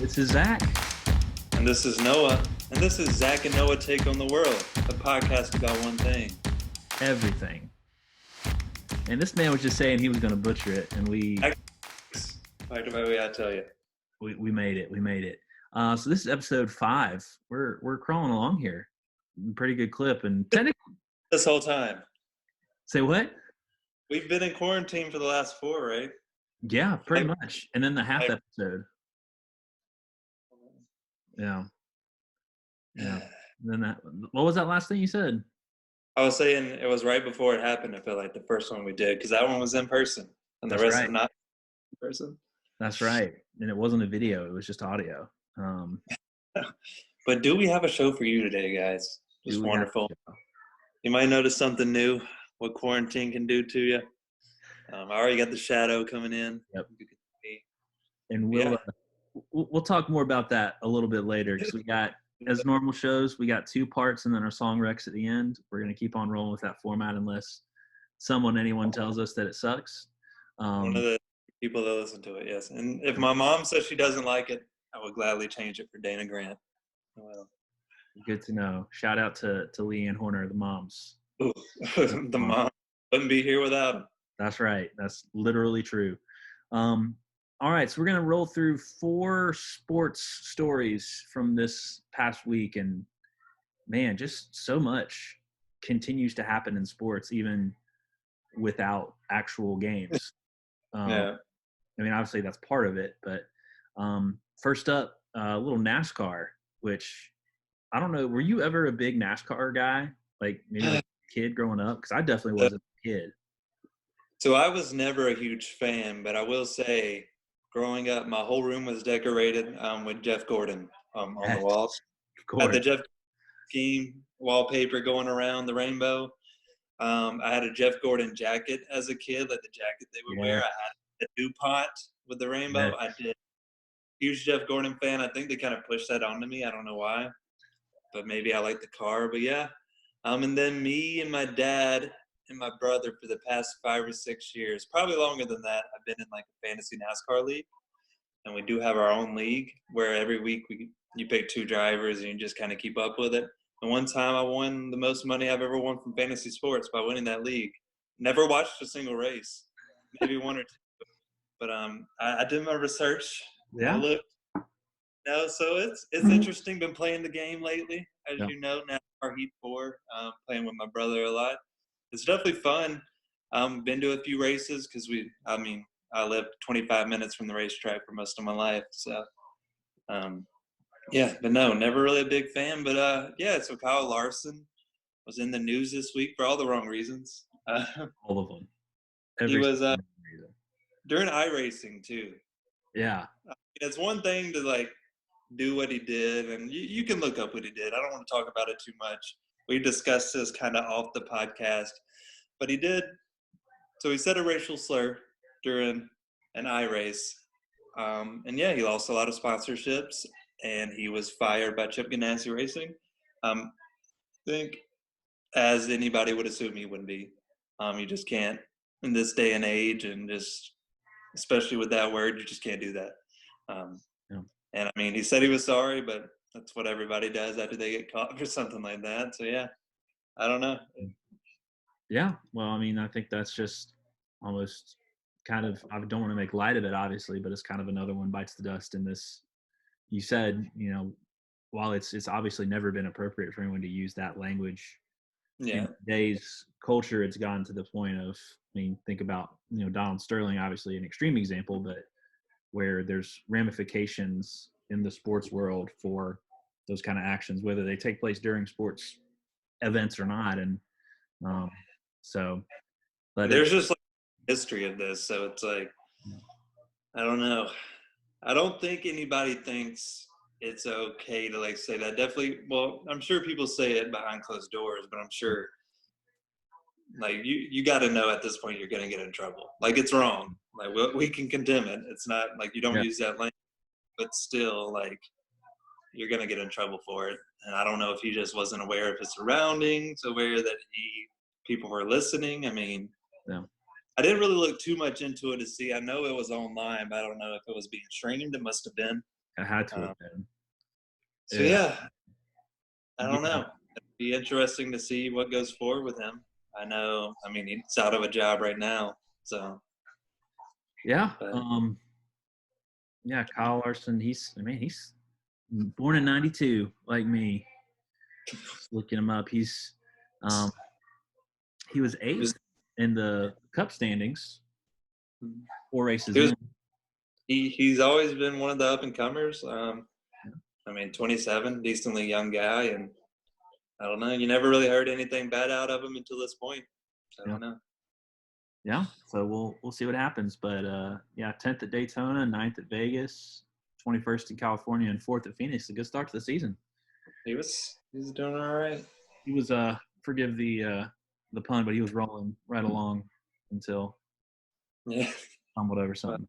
This is Zach. And this is Noah. And this is Zach and Noah Take on the World, a podcast about one thing. Everything. And this man was just saying he was going to butcher it, and we Right away, I tell you. We made it. We made it. So this is episode 5. We're crawling along here. Pretty good clip. And technically, This whole time. say what? We've been in quarantine for the last 4, right? Yeah, pretty much. And then the half episode. Yeah. And then that. What was that last thing you said? I was saying it was right before it happened. I feel like the first one we did, because that one was in person, and That's the rest right. are not in person. That's right. And it wasn't a video. It was just audio. But do we have a show for you today, guys? Just wonderful. You might notice something new, what quarantine can do to you. I already got the shadow coming in. Yep. And we'll talk more about that a little bit later, because we got, as normal shows, we got 2 parts and then our song recs at the end. We're going to keep on rolling with that format unless anyone tells us that it sucks. One of the people that listen to it, yes. And if my mom says she doesn't like it, I would gladly change it for Dana Grant. Well, good to know. Shout out to Leanne Horner, the moms. Ooh, the mom wouldn't be here without him. That's right. That's literally true. All right, so we're going to roll through 4 sports stories from this past week. And, man, just so much continues to happen in sports, even without actual games. Yeah. I mean, obviously that's part of it. But first up, a little NASCAR, which I don't know. Were you ever a big NASCAR guy, like maybe like a kid growing up? Because I definitely was a kid. So I was never a huge fan, but I will say, growing up, my whole room was decorated with Jeff Gordon on the walls. Of course. Had the Jeff scheme wallpaper going around the rainbow. I had a Jeff Gordon jacket as a kid, like the jacket they would wear. I had a DuPont with the rainbow. I did. Huge Jeff Gordon fan. I think they kind of pushed that onto me. I don't know why, but maybe I like the car. But yeah, and then me and my dad and my brother for the past 5 or 6 years, probably longer than that, I've been in like a fantasy NASCAR league, and we do have our own league where every week you pick 2 drivers and you just kind of keep up with it. And one time I won the most money I've ever won from fantasy sports by winning that league. Never watched a single race, maybe 1 or 2, but I did my research. Yeah. I looked. No, so it's interesting. Been playing the game lately, as you know, NASCAR Heat 4. Playing with my brother a lot. It's definitely fun. Been to a few races because I lived 25 minutes from the racetrack for most of my life. So, but no, never really a big fan. But so Kyle Larson was in the news this week for all the wrong reasons. All of them. He was during iRacing too. Yeah. It's one thing to like do what he did, and you can look up what he did. I don't want to talk about it too much. We discussed this kind of off the podcast, but he did. So he said a racial slur during an iRace, and he lost a lot of sponsorships, and he was fired by Chip Ganassi Racing. I think, as anybody would assume, he wouldn't be. You just can't in this day and age, and just especially with that word, you just can't do that. And I mean, he said he was sorry, but that's what everybody does after they get caught for something like that. So yeah, I don't know. Yeah, well, I mean, I think that's just almost kind of, I don't want to make light of it, obviously, but it's kind of another one bites the dust in this. You said, while it's obviously never been appropriate for anyone to use that language. Yeah. In today's culture, it's gotten to the point of, think about, Donald Sterling, obviously an extreme example, but where there's ramifications in the sports world for those kind of actions, whether they take place during sports events or not. And but there's just like history of this. So it's like, I don't know. I don't think anybody thinks it's okay to like say that. Definitely. Well, I'm sure people say it behind closed doors, but I'm sure like you got to know at this point you're going to get in trouble. Like it's wrong. Like we can condemn it. It's not like you don't use that language, but still like you're going to get in trouble for it. And I don't know if he just wasn't aware of his surroundings, aware that people were listening. I mean, I didn't really look too much into it to see. I know it was online, but I don't know if it was being streamed. It must have been. I had to Um, have been. so Yeah. yeah, I don't Yeah. know. It'd be interesting to see what goes forward with him. I know. I mean, he's out of a job right now, so Yeah. but Yeah. Kyle Larson. He's born in '92, like me. Just looking him up. Um, he was he was eighth in the Cup standings, 4 races he was in. he's always been one of the up and comers. I mean, 27, decently young guy, and I don't know. You never really heard anything bad out of him until this point. I Yeah. don't know. Yeah. So we'll see what happens. But yeah, 10th at Daytona, 9th at Vegas, 21st in California, and 4th at Phoenix. A good start to the season. He's doing all right. He was forgive the pun, but he was rolling right along until Yeah. stumbled over something.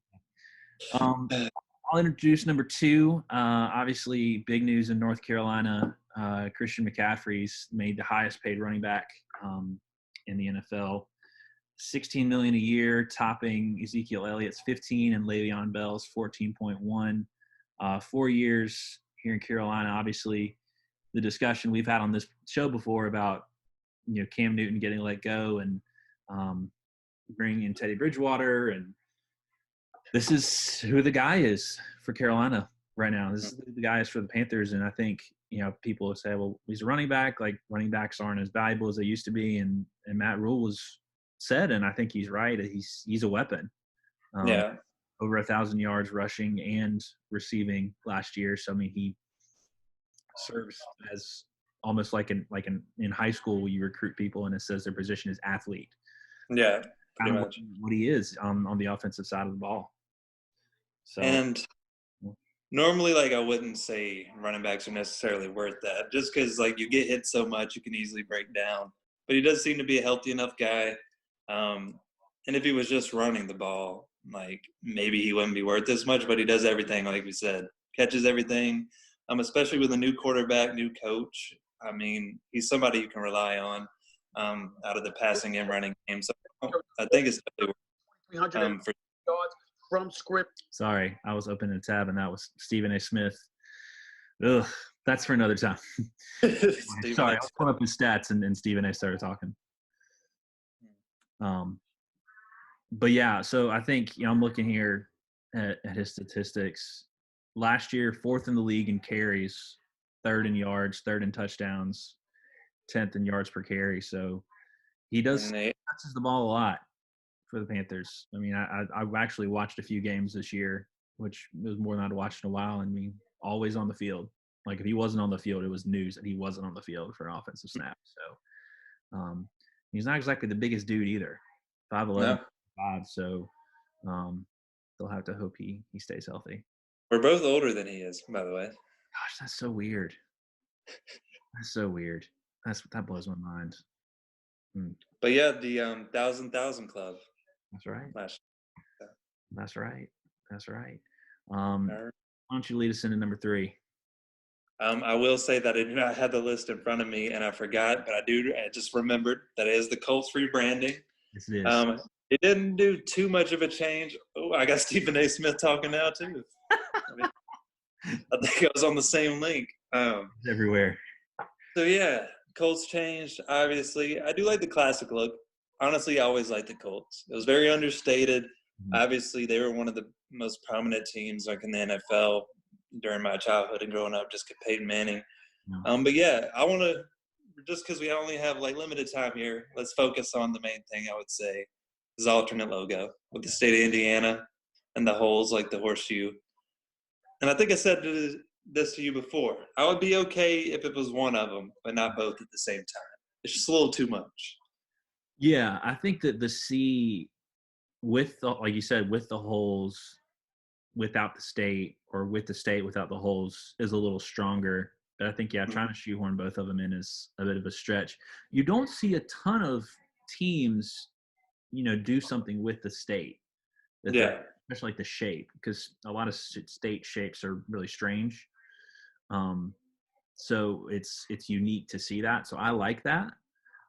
I'll introduce number 2. Obviously, big news in North Carolina. Christian McCaffrey's made the highest paid running back in the NFL, $16 million a year, topping Ezekiel Elliott's 15 and Le'Veon Bell's 14.1. 4 years here in Carolina. Obviously, the discussion we've had on this show before about Cam Newton getting let go and bringing in Teddy Bridgewater, and this is who the guy is for Carolina right now. This is who the guy is for the Panthers, and I think people will say, well, he's a running back. Like, running backs aren't as valuable as they used to be, and Matt Rule was said, and I think he's right. He's a weapon. Yeah. Over 1,000 yards rushing and receiving last year. So I mean, he serves as almost like in high school where you recruit people and it says their position is athlete. Yeah. Kind Pretty of much. what he is on the offensive side of the ball. So And normally, like, I wouldn't say running backs are necessarily worth that, just because like you get hit so much, you can easily break down. But he does seem to be a healthy enough guy. And if he was just running the ball, like, maybe he wouldn't be worth as much. But he does everything, like we said, catches everything. Especially with a new quarterback, new coach. I mean, he's somebody you can rely on out of the passing and running game. So I think it's definitely for yards from script. sorry, I was opening a tab and that was Stephen A. Smith. Ugh, that's for another time. Sorry, I was pulling up his stats and Stephen A. started talking. But yeah, so I think I'm looking here at his statistics. Last year, 4th in the league in carries, 3rd in yards, 3rd in touchdowns, 10th in yards per carry. So he touches the ball a lot for the Panthers. I mean, I've actually watched a few games this year, which was more than I'd watched in a while. I mean, always on the field. Like, if he wasn't on the field, it was news that he wasn't on the field for an offensive snap. He's not exactly the biggest dude either. 5'11", 5. So they'll have to hope he stays healthy. We're both older than he is, by the way. Gosh, that's so weird. That's so weird. That blows my mind. But yeah, the 1,000 Club. That's right. Last That's right. That's right. Why don't you lead us into number 3? I will say that I had the list in front of me and I forgot, but I just remembered that it is the Colts rebranding. Yes, it is. It didn't do too much of a change. Oh, I got Stephen A. Smith talking now too. I think I was on the same link. It's everywhere. So yeah, Colts changed. Obviously, I do like the classic look. Honestly, I always liked the Colts. It was very understated. Mm-hmm. Obviously, they were one of the most prominent teams like in the NFL during my childhood and growing up, just Peyton Manning. Yeah. But yeah, I want to, just because we only have like limited time here, let's focus on the main thing. I would say is alternate logo with the state of Indiana and the holes like the horseshoe. And I think I said this to you before. I would be okay if it was one of them, but not both at the same time. It's just a little too much. Yeah, I think that the C, with the, like you said, with the holes without the state, or with the state without the holes, is a little stronger. But I think, yeah, trying to shoehorn both of them in is a bit of a stretch. You don't see a ton of teams, do something with the state. Yeah. Especially like the shape, because a lot of state shapes are really strange. So it's unique to see that. So I like that.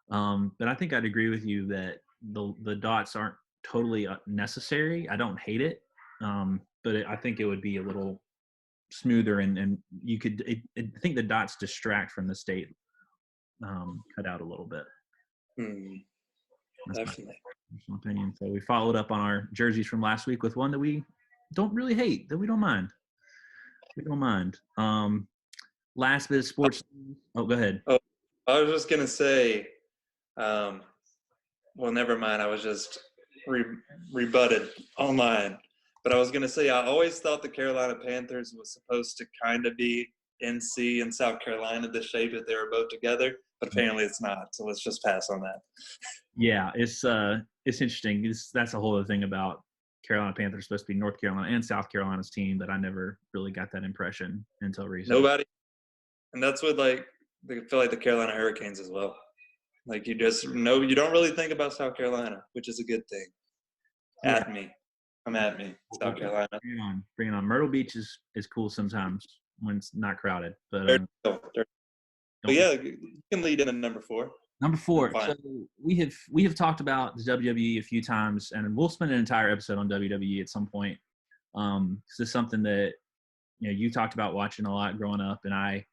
But I think I'd agree with you that the dots aren't totally necessary. I don't hate it. But I think it would be a little smoother, and you could. I think the dots distract from the state cut out a little bit. That's Definitely. my personal opinion. So we followed up on our jerseys from last week with one that we don't really hate, that we don't mind. We don't mind. Last bit of sports. Oh, go ahead. Oh, I was just gonna say, well, never mind. I was just rebutted online, but I was gonna say I always thought the Carolina Panthers was supposed to kind of be NC and South Carolina, the shape that they were both together, but apparently it's not. So let's just pass on that. Yeah, it's interesting. That's a whole other thing about Carolina Panthers supposed to be North Carolina and South Carolina's team that I never really got that impression until recently. Nobody, and that's what I feel like the Carolina Hurricanes as well. Like you just know you don't really think about South Carolina, which is a good thing. Yeah. At me, come at me, South Carolina. Bring it on. Myrtle Beach is cool sometimes when it's not crowded, but But yeah, you can lead in at number 4. Number 4. So we have talked about the WWE a few times, and we'll spend an entire episode on WWE at some point. This is something that you talked about watching a lot growing up, and I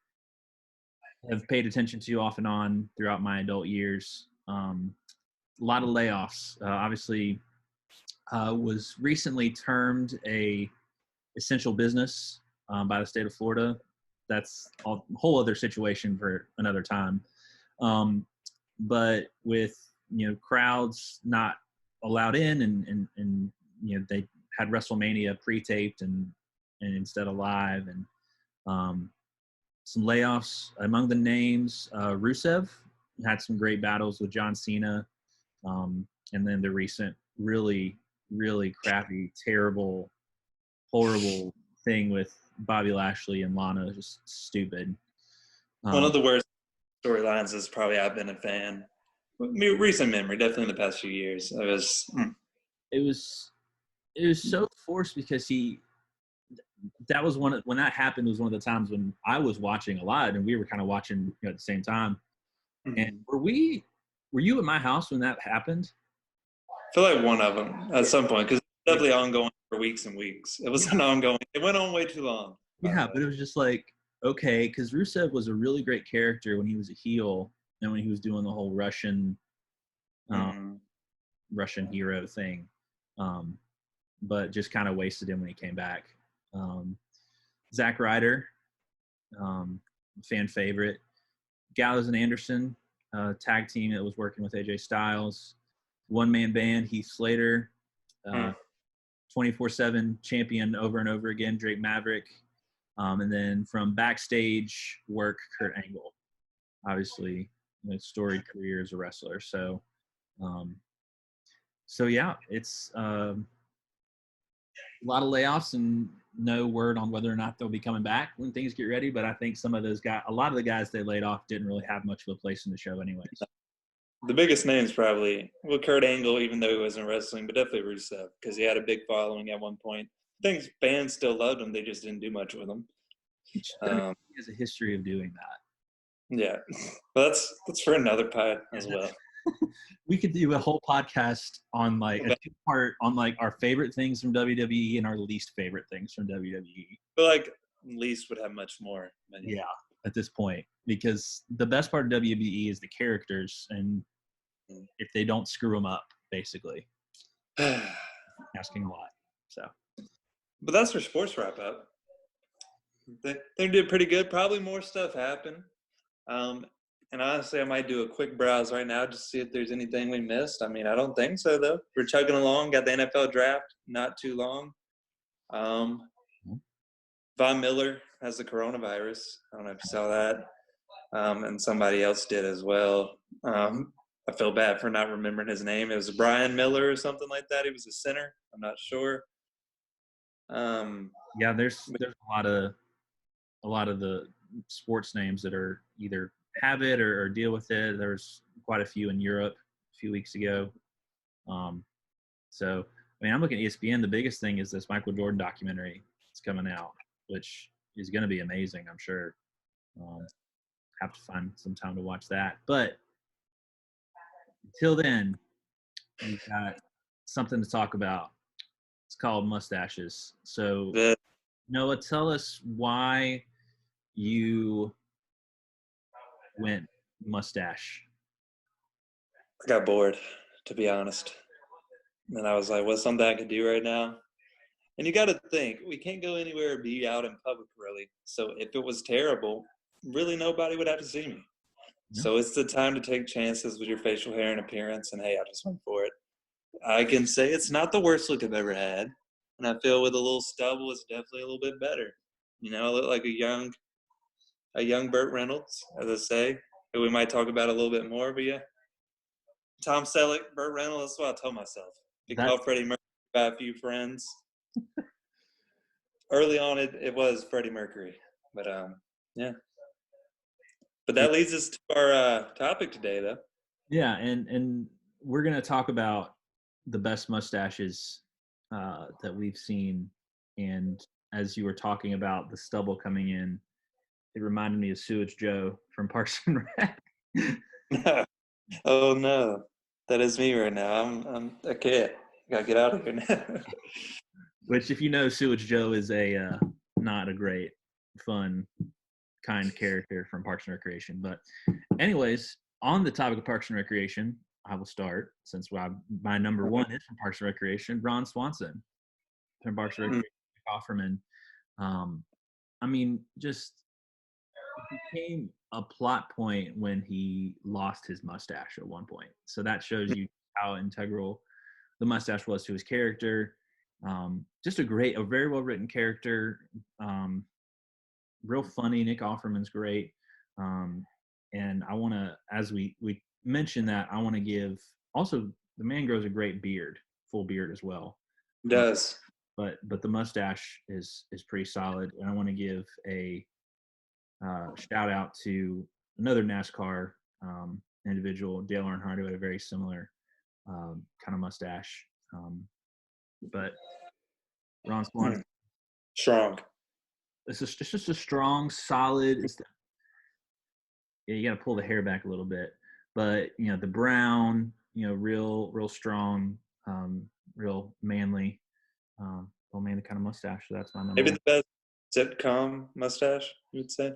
have paid attention to off and on throughout my adult years. A lot of layoffs. Obviously, was recently termed a essential business by the state of Florida. That's a whole other situation for another time. But with crowds not allowed in, and they had WrestleMania pre-taped and instead of live, and some layoffs among the names. Rusev had some great battles with John Cena, and then the recent really crappy, terrible, horrible thing with Bobby Lashley and Lana, just stupid. One of the worst storylines is probably I've been a fan. Recent memory, definitely in the past few years. It was so forced because that was when that happened was one of the times when I was watching a lot and we were kind of watching at the same time. Mm-hmm. And were you at my house when that happened? I feel like one of them at some point, because it's definitely ongoing for weeks and weeks. It was an ongoing. It went on way too long. Yeah, but it was just like, okay, because Rusev was a really great character when he was a heel and when he was doing the whole Russian hero thing, but just kind of wasted him when he came back. Zack Ryder, fan favorite. Gallows and Anderson, tag team that was working with AJ Styles. One-man band, Heath Slater. 24/7 champion over and over again, Drake Maverick. And then from backstage work, Kurt Angle. Obviously, storied career as a wrestler. So yeah, it's a lot of layoffs and no word on whether or not they'll be coming back when things get ready. But I think a lot of the guys they laid off didn't really have much of a place in the show anyways. The biggest names probably, Kurt Angle, even though he wasn't wrestling, but definitely Rusev, because he had a big following at one point. I think fans still loved him. They just didn't do much with him. He has a history of doing that. Yeah, but that's for another pod as well. We could do a whole podcast on a 2-part on our favorite things from WWE and our least favorite things from WWE. But least would have much more. Yeah, at this point, because the best part of WWE is the characters, and if they don't screw them up, basically, asking a lot. So, but that's for sports wrap up. They did pretty good. Probably more stuff happened. And honestly, I might do a quick browse right now just to see if there's anything we missed. I mean, I don't think so, though. We're chugging along. Got the NFL draft not too long. Von Miller has the coronavirus. I don't know if you saw that. And somebody else did as well. I feel bad for not remembering his name. It was Brian Miller or something like that. He was a center. I'm not sure. Yeah, there's a lot of the sports names that are either have it or deal with it. There's quite a few in Europe a few weeks ago. So, I mean, I'm looking at ESPN. The biggest thing is this Michael Jordan documentary that's coming out, which is going to be amazing, I'm sure. Have to find some time to watch that. But until then, we've got something to talk about. It's called Mustaches. So Noah, tell us why you went mustache. I got bored, to be honest. And I was like, what's something I could do right now? And you got to think, we can't go anywhere or be out in public, really. So if it was terrible, really nobody would have to see me. Yeah. So it's the time to take chances with your facial hair and appearance. And hey, I just went for it. I can say it's not the worst look I've ever had. And I feel with a little stubble, it's definitely a little bit better. You know, I look like a young Burt Reynolds, as I say, who we might talk about a little bit more. But yeah, Tom Selleck, Burt Reynolds, that's what I told myself. Be That's called Freddie Mercury by a few friends. Early on, it was Freddie Mercury. But yeah. But that leads us to our topic today, though. yeah, and we're gonna talk about the best mustaches that we've seen. And as you were talking about the stubble coming in, it reminded me of Sewage Joe from Parks and Rec. Oh no, that is me right now. I'm a kid. Gotta get out of here now. Which, if you know, Sewage Joe is a not a great, fun, kind character from Parks and Recreation. But, anyways, on the topic of Parks and Recreation, I will start since my number one is from Parks and Recreation. Ron Swanson from Parks and Recreation. Offerman. I mean, just it became a plot point when he lost his mustache at one point. So that shows you how integral the mustache was to his character. Just a very well written character. Real funny. Nick Offerman's great. And I want to, as we mentioned that, I want to give also the man grows a great beard, full beard as well. Does. But the mustache is pretty solid, and I want to give a shout out to another NASCAR individual, Dale Earnhardt, who had a very similar kind of mustache. But Ron Swanson, Strong. it's just a strong, solid. You got to pull the hair back a little bit, but the brown, real strong, real manly, manly kind of mustache. So that's my number. Maybe one. the best sitcom mustache, you would say.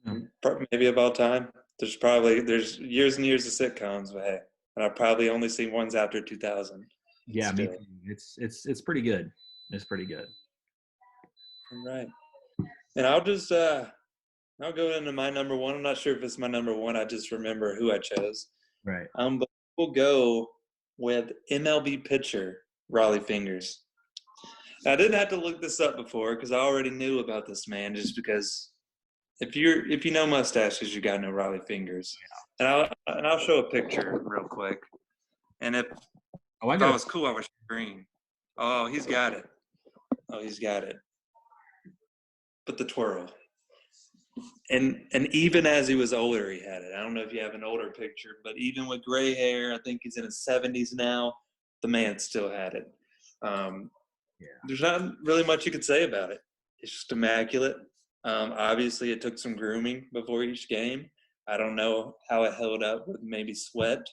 Yeah. Maybe of all time. There's years and years of sitcoms, but hey, and I've probably only seen ones after 2000. Yeah, Still. me too. It's pretty good. It's pretty good. All right. And I'll just I'll go into my number one. I'm not sure if it's my number one. I just remember who I chose. Right. But we'll go with MLB pitcher Raleigh Fingers. I didn't have to look this up before because I already knew about this man. Just because if you know mustaches, you gotta know Raleigh Fingers. And I'll show a picture real quick. And if I that got was cool, I was green. Oh, he's got it. But the twirl. And even as he was older, he had it. I don't know if you have an older picture, but even with gray hair, I think he's in his 70s now, the man still had it. There's not really much you could say about it. It's just immaculate. Obviously, it took some grooming before each game. I don't know how it held up with maybe sweat,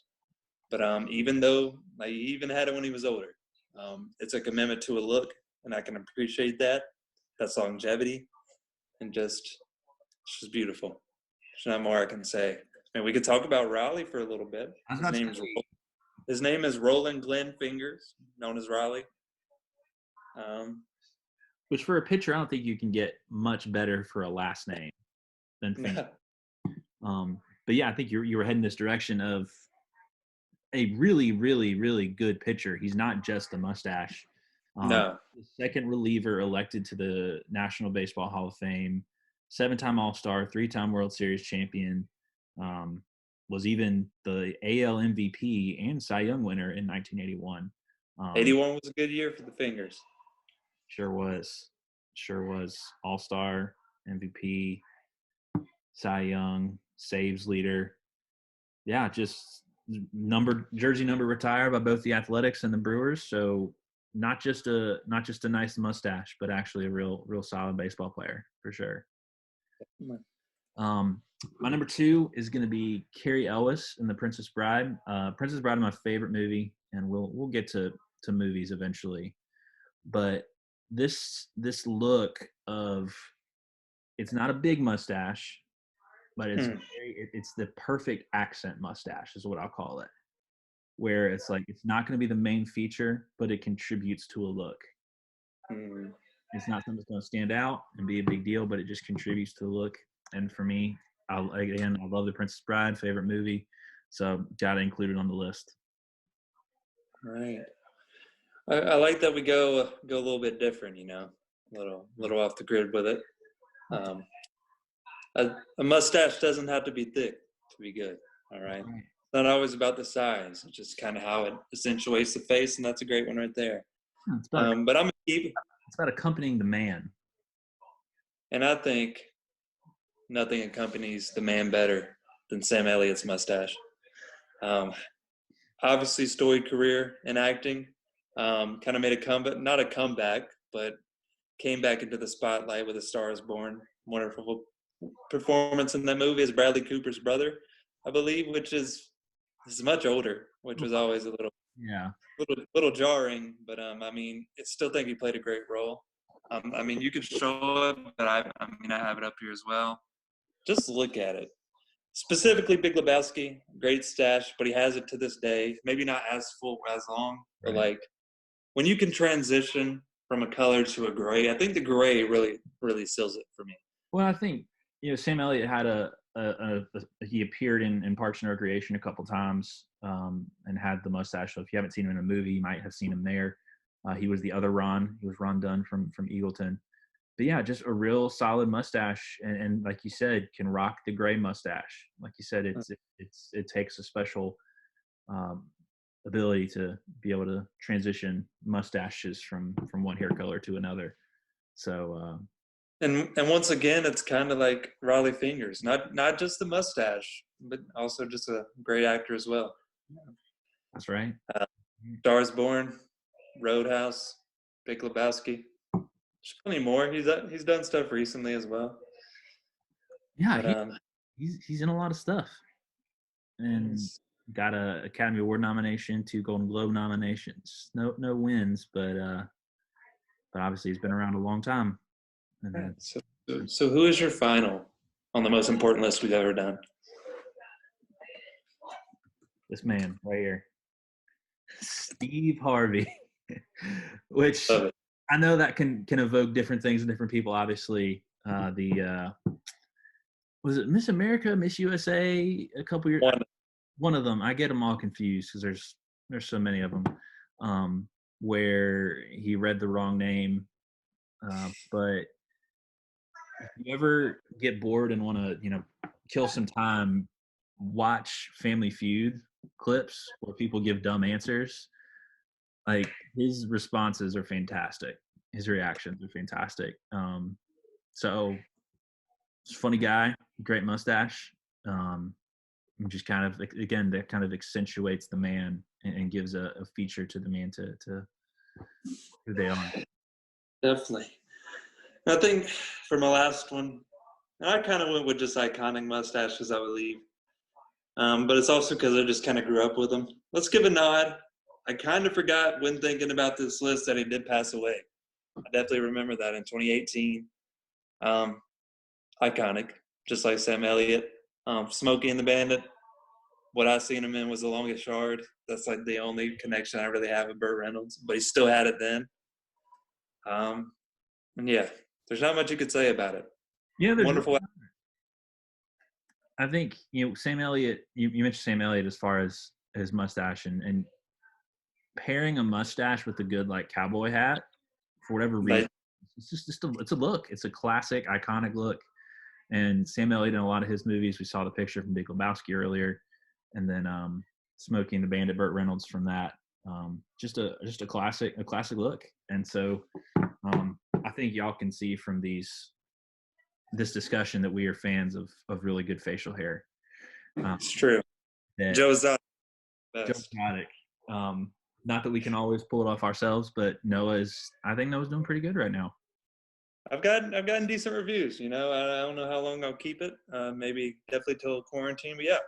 but even though he even had it when he was older, it's a commitment to a look, and I can appreciate that. That's longevity, and it's just beautiful. There's not more I can say. I mean, we could talk about Raleigh for a little bit. His name is Roland Glenn Fingers, known as Raleigh. Which for a pitcher, I don't think you can get much better for a last name than Fingers. But yeah, I think you were heading this direction of a really, really, really good pitcher. He's not just the mustache. No. The second reliever elected to the National Baseball Hall of Fame, 7-time All-Star, 3-time World Series champion, was even the AL MVP and Cy Young winner in 1981. 81 was a good year for the Fingers. Sure was. All-Star, MVP, Cy Young, saves leader. Yeah, just jersey number retired by both the Athletics and the Brewers. So not just a nice mustache, but actually a real solid baseball player for sure. My number two is going to be Carrie Ellis in The Princess Bride. Princess Bride is my favorite movie, and we'll get to movies eventually. But this look of, it's not a big mustache, but it's the perfect accent mustache is what I'll call it. Where it's like it's not going to be the main feature, but it contributes to a look. It's not something that's going to stand out and be a big deal, but it just contributes to the look. And for me, I love The Princess Bride, favorite movie, so got to include it on the list. Right. I like that we go a little bit different, a little off the grid with it. A mustache doesn't have to be thick to be good. All right. It's not always about the size. It's just kind of how it accentuates the face, and that's a great one right there. But I'm gonna keep. It's about accompanying the man. And I think nothing accompanies the man better than Sam Elliott's mustache. Obviously, storied career in acting. Kind of made a comeback, not a comeback, but came back into the spotlight with A Star Is Born. Wonderful performance in that movie as Bradley Cooper's brother, I believe, which is much older, which was always a little jarring. But I still think he played a great role. You could show it, but I have it up here as well. Just look at it. Specifically, Big Lebowski, great stash, but he has it to this day. Maybe not as full, as long, but like when you can transition from a color to a gray, I think the gray really, really seals it for me. Well, I think Sam Elliott had he appeared in Parks and Recreation a couple times and had the mustache. So if you haven't seen him in a movie, you might have seen him there. He was the other Ron. He was Ron Dunn from Eagleton. But yeah, just a real solid mustache, and like you said, can rock the gray mustache. Like you said, it takes a special ability to be able to transition mustaches from one hair color to another. So. And once again, it's kind of like Raleigh Fingers, not just the mustache, but also just a great actor as well. That's right. Star Is Born, Roadhouse, Big Lebowski. There's plenty more. He's done stuff recently as well. Yeah, but, he's in a lot of stuff, and got a Academy Award nomination, 2 Golden Globe nominations. No wins, but obviously he's been around a long time. Right. So who is your final on the most important list we've ever done? This man right here, Steve Harvey, which I know that can evoke different things in different people. Obviously, was it Miss America, Miss USA a couple years? One of them. I get them all confused because there's so many of them. Where he read the wrong name, but if you ever get bored and want to, kill some time, watch Family Feud clips where people give dumb answers. Like his responses are fantastic. His reactions are fantastic. So he's a funny guy, great mustache. Just kind of, again, that kind of accentuates the man and gives a feature to the man to who they are. Definitely. I think for my last one, I kind of went with just iconic mustaches, I believe. But it's also because I just kind of grew up with them. Let's give a nod. I kind of forgot when thinking about this list that he did pass away. I definitely remember that in 2018. Iconic, just like Sam Elliott. Smokey and the Bandit. What I seen him in was The Longest Yard. That's like the only connection I really have with Burt Reynolds, but he still had it then. And yeah, there's not much you could say about it. Yeah, wonderful. I think Sam Elliott. You mentioned Sam Elliott as far as his mustache and pairing a mustache with a good like cowboy hat for whatever reason. It's just it's a look. It's a classic, iconic look. And Sam Elliott in a lot of his movies, we saw the picture from Big Lebowski earlier, and then Smokey and the Bandit, Burt Reynolds from that. Just a classic look. And so I think y'all can see from this discussion that we are fans of really good facial hair. It's true. Joe Exotic. Not that we can always pull it off ourselves, but I think Noah's doing pretty good right now. I've gotten decent reviews. I don't know how long I'll keep it. Maybe definitely till quarantine. But yeah,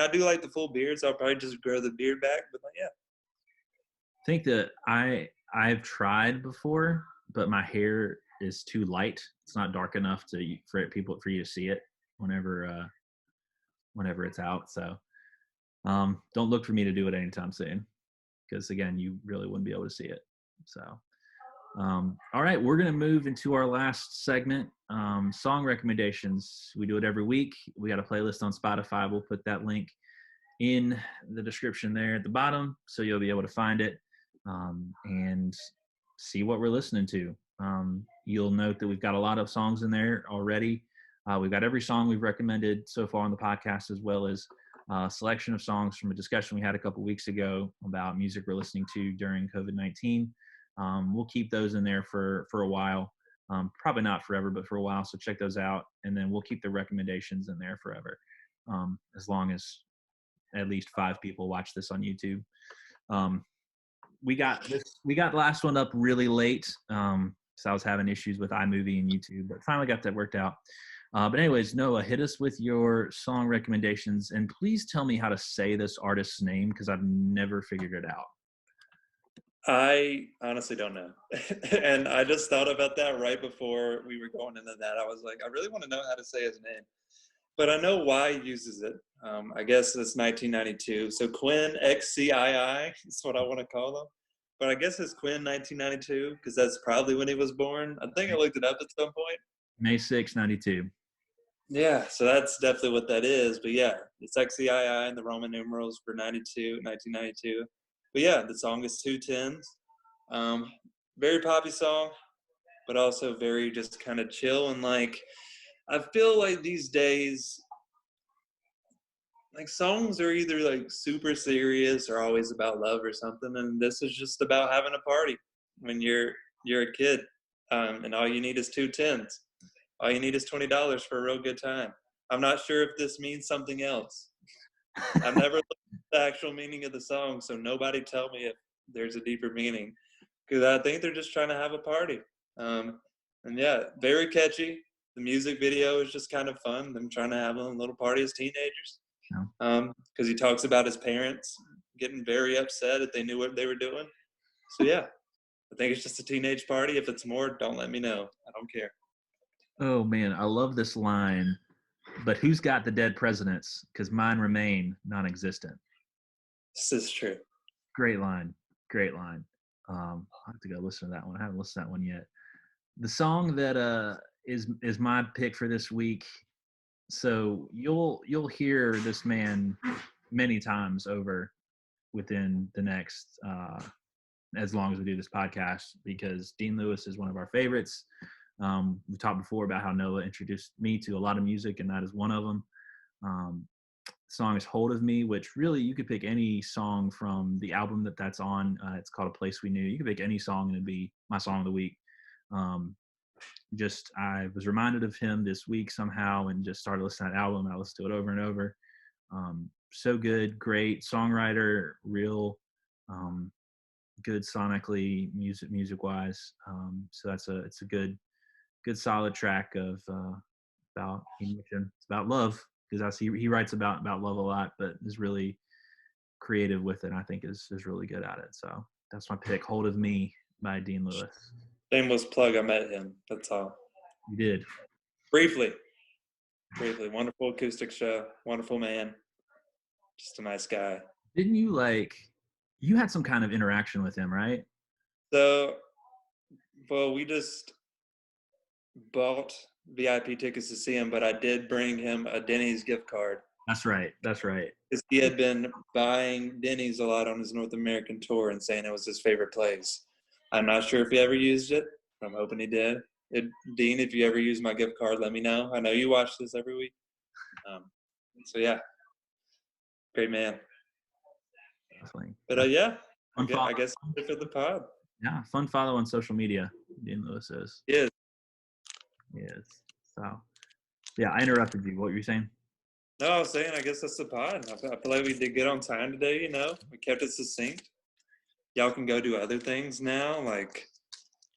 I do like the full beard, so I'll probably just grow the beard back. But yeah, I think that I've tried before but my hair is too light. It's not dark enough for you to see it whenever it's out. So don't look for me to do it anytime soon, because again, you really wouldn't be able to see it. So all right, we're going to move into our last segment, song recommendations. We do it every week. We got a playlist on Spotify. We'll put that link in the description there at the bottom, so you'll be able to find it and see what we're listening to. You'll note that we've got a lot of songs in there already. We've got every song we've recommended so far on the podcast, as well as a selection of songs from a discussion we had a couple weeks ago about music we're listening to during COVID-19. We'll keep those in there for a while, probably not forever, but for a while. So check those out, and then we'll keep the recommendations in there forever, as long as at least 5 people watch this on YouTube. We got the last one up really late, so I was having issues with iMovie and YouTube, but finally got that worked out. But anyways, Noah, hit us with your song recommendations, and please tell me how to say this artist's name, because I've never figured it out. I honestly don't know. And I just thought about that right before we were going into that. I was like, I really want to know how to say his name. But I know why he uses it. I guess it's 1992. So Quinn, XCII, is what I want to call him. But I guess it's Quinn 1992, because that's probably when he was born. I think I looked it up at some point. May 6, 92. Yeah, so that's definitely what that is. But yeah, it's XCII and the Roman numerals for 1992. But yeah, the song is 2/10. Very poppy song, but also very just kind of chill. And like, I feel like these days, like songs are either like super serious or always about love or something. And this is just about having a party when you're a kid. And all you need is 2/10. All you need is $20 for a real good time. I'm not sure if this means something else. I've never looked at the actual meaning of the song, so nobody tell me if there's a deeper meaning, because I think they're just trying to have a party. And yeah, very catchy. The music video is just kind of fun. Them trying to have a little party as teenagers. Because he talks about his parents getting very upset if they knew what they were doing. So yeah, I think it's just a teenage party. If it's more, don't let me know. I don't care. Oh man, I love this line. But who's got the dead presidents? Because mine remain non-existent. This is true. Great line. Great line. I'll have to go listen to that one. I haven't listened to that one yet. The song that is my pick for this week. So you'll hear this man many times over within the next as long as we do this podcast, because Dean Lewis is one of our favorites. We talked before about how Noah introduced me to a lot of music, and that is one of them. The song is Hold of Me, which really you could pick any song from the album that's on. It's called A Place We Knew. You could pick any song and it'd be my song of the week. I was reminded of him this week somehow and just started listening to that album. I listened to it over and over. So good, great songwriter, real good sonically, music wise. So it's a good solid track of about emotion. It's about love, because I see he writes about love a lot, but is really creative with it. And I think is really good at it. So that's my pick. Hold of Me by Dean Lewis. Shameless plug. I met him. That's all. You did. Briefly. Wonderful acoustic show. Wonderful man. Just a nice guy. Didn't you had some kind of interaction with him, right? So, well, we just bought VIP tickets to see him, but I did bring him a Denny's gift card. That's right. Because he had been buying Denny's a lot on his North American tour and saying it was his favorite place. I'm not sure if he ever used it. I'm hoping he did. Dean, if you ever use my gift card, let me know. I know you watch this every week. So yeah, great man. Definitely. But yeah, I guess that's it for the pod. Yeah, fun follow on social media. Dean Lewis is. Yes. Yes. So, yeah, I interrupted you. What were you saying? No, I was saying, I guess that's the pod. I feel like we did good on time today, you know. We kept it succinct. Y'all can go do other things now, like,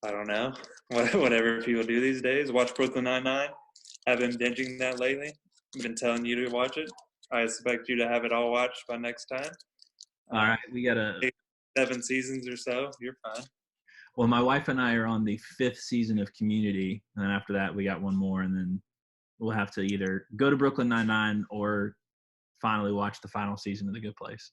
I don't know, whatever people do these days. Watch Brooklyn Nine-Nine. I've been binging that lately. I've been telling you to watch it. I expect you to have it all watched by next time. All right, we got 7 seasons or so. You're fine. Well, my wife and I are on the 5th season of Community, and then after that, we got one more, and then we'll have to either go to Brooklyn Nine-Nine or finally watch the final season of The Good Place.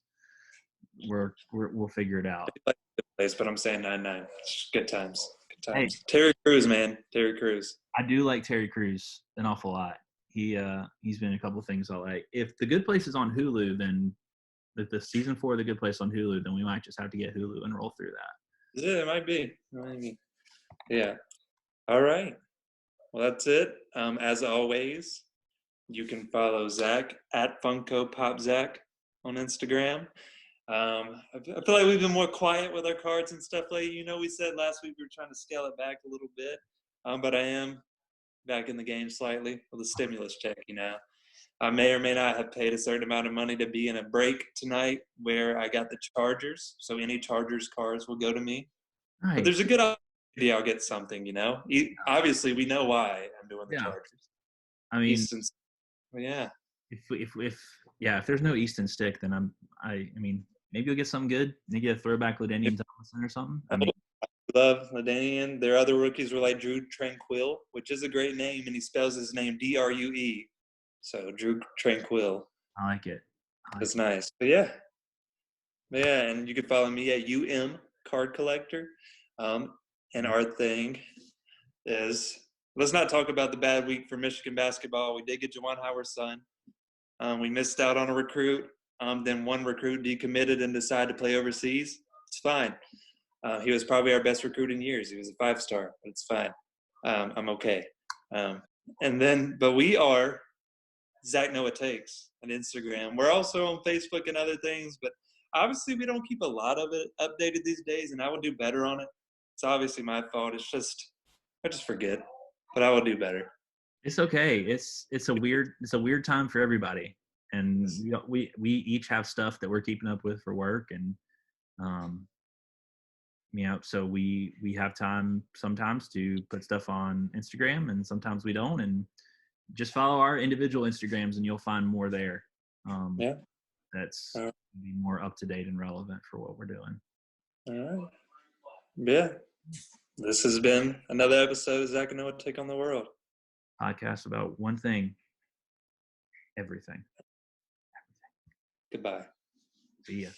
We'll figure it out. I like the place, but I'm saying 9-9. Good times. Good Hey, times. Terry Crews, man. Terry Crews. I do like Terry Crews an awful lot. He's been in a couple of things I like. If The Good Place is on Hulu, then if the season 4 of The Good Place on Hulu, then we might just have to get Hulu and roll through that. Yeah, it might be. It might be. Yeah. All right. Well, that's it. As always, you can follow Zach at Funko Pop Zach on Instagram. I feel like we've been more quiet with our cards and stuff lately. We said last week we were trying to scale it back a little bit, but I am back in the game slightly with a stimulus check. I may or may not have paid a certain amount of money to be in a break tonight where I got the Chargers, so any Chargers cards will go to me. Nice. But there's a good opportunity I'll get something. Obviously we know why I'm doing the Chargers. I mean, Easton, yeah. If there's no Easton stick, then I mean, maybe you'll get something good. Maybe a throwback LaDainian Tomlinson or something. I mean, love LaDainian. Their other rookies were like Drew Tranquil, which is a great name, and he spells his name Drue. So Drew Tranquil. I like it. That's nice. But yeah, and you can follow me at Card Collector. And our thing is, let's not talk about the bad week for Michigan basketball. We did get Juwan Howard's son. We missed out on a recruit. Then one recruit decommitted and decided to play overseas. It's fine. He was probably our best recruit in years. He was a 5-star, but it's fine. I'm okay. But we are Zach Know What Takes on Instagram. We're also on Facebook and other things, but obviously we don't keep a lot of it updated these days, and I will do better on it. It's obviously my fault. I just forget, but I will do better. It's okay. It's a weird time for everybody, and we each have stuff that we're keeping up with for work, and so we have time sometimes to put stuff on Instagram, and sometimes we don't, and just follow our individual Instagrams, and you'll find more there. That's be more up to date and relevant for what we're doing. All right. Yeah. This has been another episode of Zach Know What Take on the World. Podcast about one thing. Everything. Goodbye. See ya.